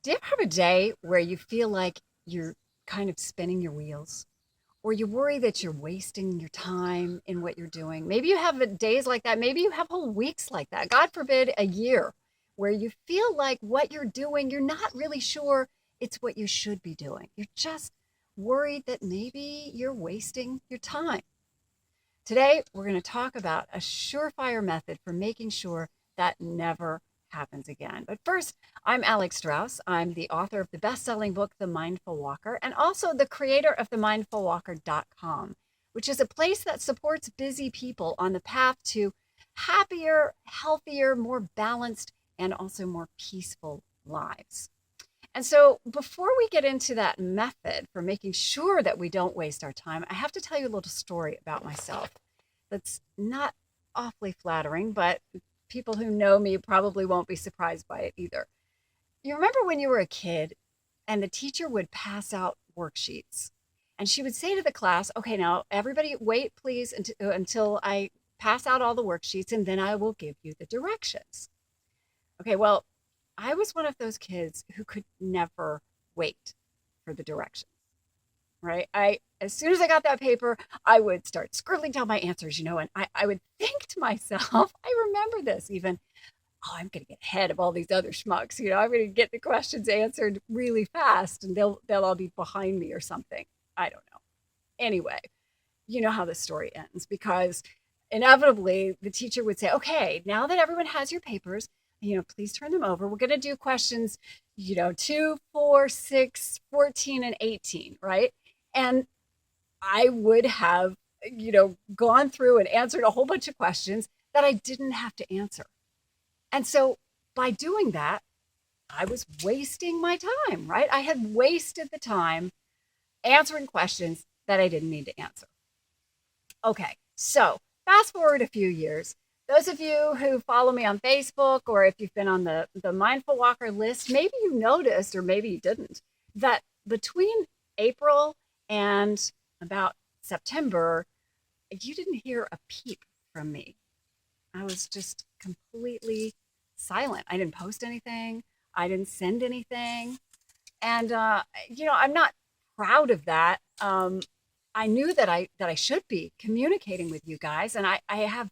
Do you ever have a day where you feel like you're kind of spinning your wheels? Or you worry that you're wasting your time in what you're doing? Maybe you have days like that. Maybe you have whole weeks like that. God forbid, a year where you feel like what you're doing, you're not really sure it's what you should be doing. You're just worried that maybe you're wasting your time. Today, we're going to talk about a surefire method for making sure that never happens again. But first, I'm Alex Strauss. I'm the author of the best-selling book, The Mindful Walker, and also the creator of themindfulwalker.com, which is a place that supports busy people on the path to happier, healthier, more balanced, and also more peaceful lives. And so before we get into that method for making sure that we don't waste our time, I have to tell you a little story about myself that's not awfully flattering, but people who know me probably won't be surprised by it either. You remember when you were a kid and the teacher would pass out worksheets and she would say to the class, okay, now everybody wait please until I pass out all the worksheets and then I will give you the directions. Okay, well, I was one of those kids who could never wait for the directions, right? As soon as I got that paper, I would start scribbling down my answers, and I would think to myself, I remember this even, oh, I'm going to get ahead of all these other schmucks. I'm going to get the questions answered really fast and they'll all be behind me or something. I don't know. Anyway, you know how the story ends because inevitably the teacher would say, okay, now that everyone has your papers, please turn them over. We're going to do questions, 2, 4, 6, 14, and 18, right? And I would have, gone through and answered a whole bunch of questions that I didn't have to answer. And so by doing that, I was wasting my time, right? I had wasted the time answering questions that I didn't need to answer. Okay, so fast forward a few years. Those of you who follow me on Facebook, or if you've been on the Mindful Walker list, maybe you noticed, or maybe you didn't, that between April and about September, you didn't hear a peep from me. I was just completely silent. I didn't post anything. I didn't send anything. And, I'm not proud of that. I knew that I should be communicating with you guys, and I have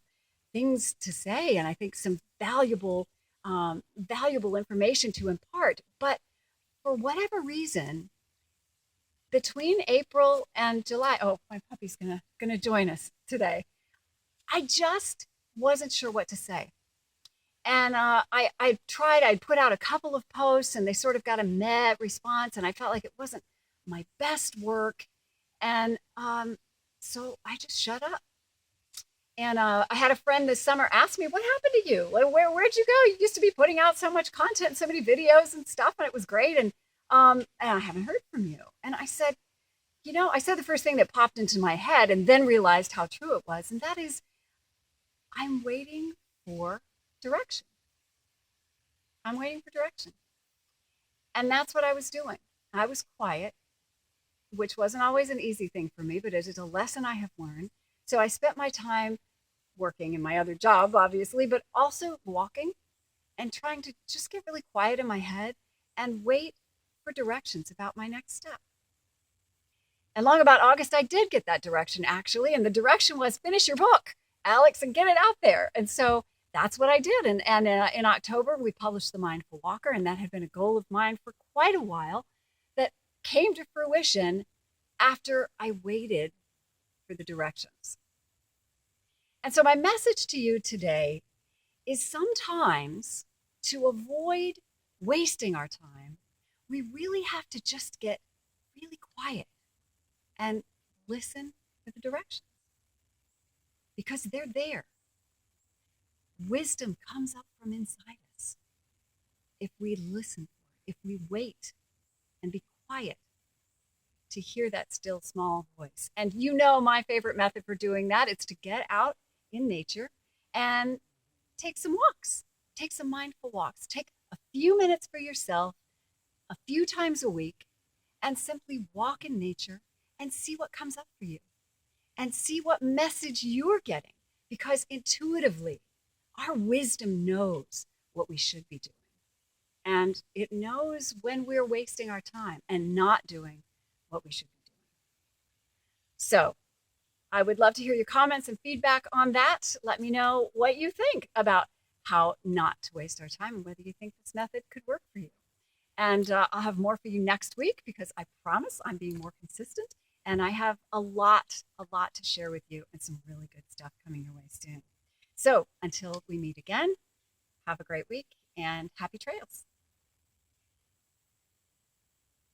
things to say, and I think some valuable information to impart. But for whatever reason, between April and July, oh, my puppy's gonna join us today. I just wasn't sure what to say. And I tried, I'd put out a couple of posts and they sort of got a meh response. And I felt like it wasn't my best work. And so I just shut up. And I had a friend this summer ask me, what happened to you? Like, where'd you go? You used to be putting out so much content, so many videos and stuff, and it was great. And I haven't heard from you. And I said, I said the first thing that popped into my head and then realized how true it was. And that is, I'm waiting for direction. I'm waiting for direction. And that's what I was doing. I was quiet, which wasn't always an easy thing for me, but it is a lesson I have learned. So I spent my time working in my other job, obviously, but also walking and trying to just get really quiet in my head and wait for directions about my next step. And long about August, I did get that direction, actually. And the direction was finish your book, Alex, and get it out there. And so that's what I did. And in October, we published The Mindful Walker. And that had been a goal of mine for quite a while that came to fruition after I waited for the directions. And so my message to you today is sometimes to avoid wasting our time, we really have to just get really quiet and listen for the directions because they're there. Wisdom comes up from inside us if we listen for it, if we wait and be quiet to hear that still small voice. And my favorite method for doing that is to get out in nature and take some walks, take some mindful walks, take a few minutes for yourself a few times a week and simply walk in nature and see what comes up for you and see what message you're getting, because intuitively our wisdom knows what we should be doing. and it knows when we're wasting our time and not doing what we should be doing. So I would love to hear your comments and feedback on that. Let me know what you think about how not to waste our time and whether you think this method could work for you. And I'll have more for you next week because I promise I'm being more consistent. And I have a lot to share with you and some really good stuff coming your way soon. So until we meet again, have a great week and happy trails.